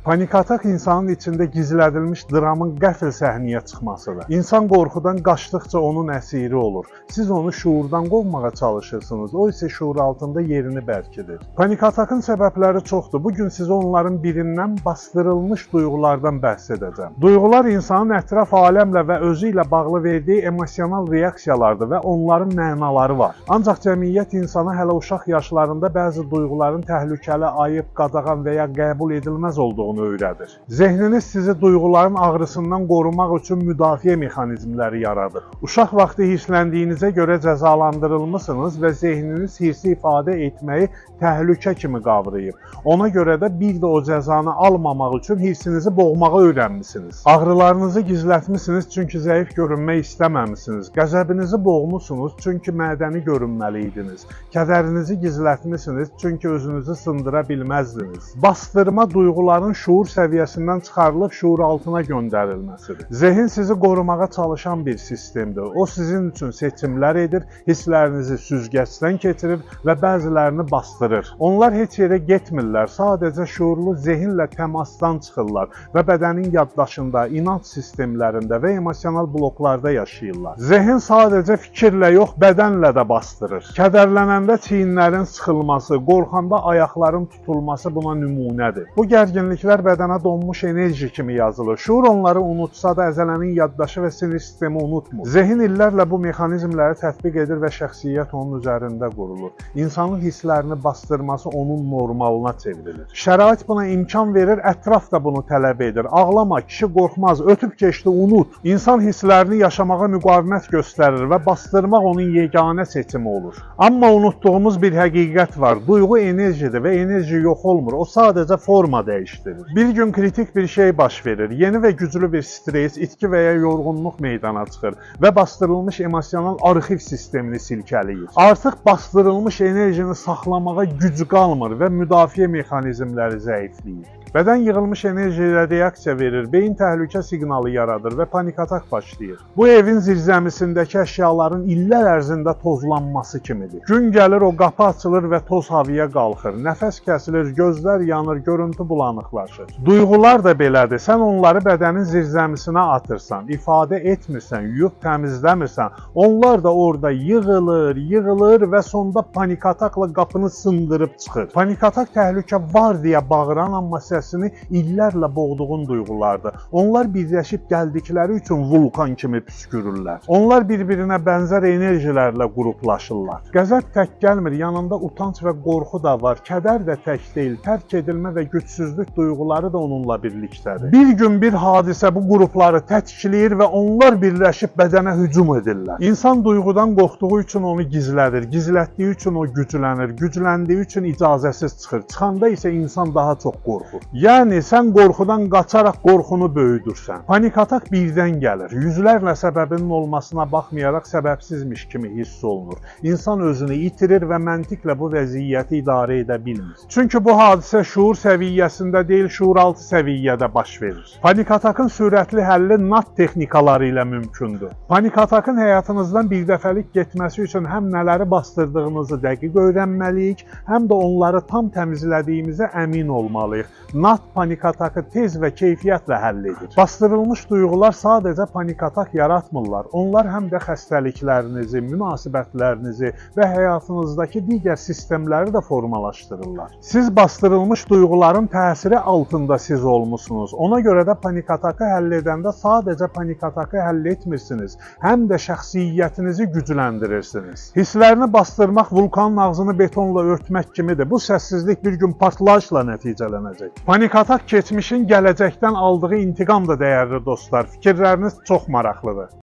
Panik atak insanın içində gizlədilmiş dramın qəfil səhnəyə çıxmasıdır. İnsan qorxudan qaçdıqca onun əsiri olur. Siz onu şuurdan qovmağa çalışırsınız, o isə şuur altında yerini bərkidir. Panik atakın səbəbləri çoxdur. Bugün sizə onların birindən bastırılmış duyğulardan bəhs edəcəm. Duyğular insanın ətraf aləmlə və özü ilə bağlı verdiyi emosional reaksiyalardır və onların mənaları var. Ancaq cəmiyyət insana hələ uşaq yaşlarında bəzi duyğuların təhlükəli, ayıb, qadağan və ya qəbul edilməz olduğunu öyrədir. Zehniniz sizi duyğuların ağrısından qorumaq üçün müdafiə mexanizmləri yaradır. Uşaq vaxtı hirsləndiyinizə görə cəzalandırılmısınız və zehniniz hirsi ifadə etməyi təhlükə kimi qavrayıb. Ona görə də bir də o cəzanı almamaq üçün hirsinizi boğmağı öyrənmisiniz. Ağrılarınızı gizlətmisiniz çünki zəif görünmək istəməmisiniz. Qəzəbinizi boğmusunuz çünki mədəni görünməli idiniz. Kədərinizi gizlətmisiniz çünki özünüzü sındıra bilməzdiniz. Bastırma duyğuların şuur səviyyəsindən çıxarılıb şuur altına göndərilməsidir. Zehin sizi qorumağa çalışan bir sistemdir. O sizin üçün seçimlər edir, hisslərinizi süzgəcdən keçirir və bəzilərini bastırır. Onlar heç yerə getmirlər, sadəcə şuurlu zehinlə təmasdan çıxırlar və bədənin yaddaşında, inanc sistemlərində və emosional bloklarda yaşayırlar. Zehin sadəcə fikirlə yox, bədənlə də bastırır. Kədərlənəndə çiyinlərin sıxılması, qorxanda ayaqların tutulması buna nümunədir. Bu gərginliklər bədənə donmuş enerji kimi yazılır. Şuur onları unutsa da əzələnin yaddaşı və sinir sistemi unutmur. Zehin illərlə bu mexanizmləri tətbiq edir və şəxsiyyət onun üzərində qurulur. İnsanın hisslərini bastırması onun normalına çevrilir. Şərait buna imkan verir, ətraf da bunu tələb edir. Ağlama, kişi qorxmaz, ötüb keçdi, unut. İnsan hisslərini yaşamağa müqavimət göstərir və bastırmaq onun yeganə seçimi olur. Amma unutduğumuz bir həqiqət var. Duyğu enerjidir və enerji yox olmur. O sadəcə forma dəyişdirir. Bir gün kritik bir şey baş verir. Yeni və güclü bir stres, itki və ya yorğunluq meydana çıxır və bastırılmış emosional arxiv sistemini silkələyir. Artıq bastırılmış enerjini saxlamağa güc qalmır və müdafiə mexanizmləri zəifləyir. Bədən yığılmış enerji ilə reaksiya verir, beyin təhlükə siqnalı yaradır və panik atak başlayır. Bu evin zirzəmisindəki əşyaların illər ərzində tozlanması kimidir. Gün gəlir, o qapı açılır və toz havaya qalxır. Nəfəs kəsilir, gözlər yanır, görüntü bulanıqlaşır. Duyğular da belədir. Sən onları bədənin zirzəmisinə atırsan, ifadə etmirsən, yuyub təmizləmirsən, onlar da orada yığılır və sonda panik atakla qapını sındırıb çıxır. Panik atak təhlükə var deyə bağıran, amma səsini illərlə boğduğun duyğulardır. Onlar birləşib gəldikləri üçün vulkan kimi püskürürlər. Onlar bir-birinə bənzər enerjilərlə qruplaşırlar. Qəzəb tək gəlmir, yanında utanc və qorxu da var. Kədər də tək deyil, tərk edilmə və gücsüzlük duyğuları da onunla birlikdədir. Bir gün bir hadisə bu qrupları tətikləyir və onlar birləşib bədənə hücum edirlər. İnsan duyğudan qorxduğu üçün onu gizlədir, gizlətdiyi üçün o güclənir, gücləndiyi üçün icazəsiz çıxır. Çıxanda isə insan daha çox qorxur. Yəni, sən qorxudan qaçaraq qorxunu böyüdürsən. Panik atak birdən gəlir. Yüzlərlə səbəbinin olmasına baxmayaraq səbəbsizmiş kimi hiss olunur. İnsan özünü itirir və məntiqlə bu vəziyyəti idarə edə bilmir. Çünki bu hadisə şuur səviyyəsində deyil, şuuraltı səviyyədə baş verir. Panik atakın sürətli həlli NAT texnikaları ilə mümkündür. Panik atakın həyatınızdan bir dəfəlik getməsi üçün həm nələri bastırdığınızı dəqiq öyrənməliyik, həm də onları tam təmizlədiyimizə əmin olmalıyıq. NAT panik atakı tez və keyfiyyətlə həll edir. Bastırılmış duyğular sadəcə panik atak yaratmırlar. Onlar həm də xəstəliklərinizi, münasibətlərinizi və həyatınızdakı digər sistemləri də formalaşdırırlar. Siz bastırılmış duyğuların təsiri altında siz olmusunuz. Ona görə də panik atakı həll edəndə sadəcə panik atakı həll etmirsiniz, həm də şəxsiyyətinizi gücləndirirsiniz. Hisslərini bastırmaq vulkanın ağzını betonla örtmək kimidir. Bu səssizlik bir gün partlayışla nəticələnəcək. Panik atak keçmişin gələcəkdən aldığı intiqam da dəyərli dostlar. Fikirləriniz çox maraqlıdır.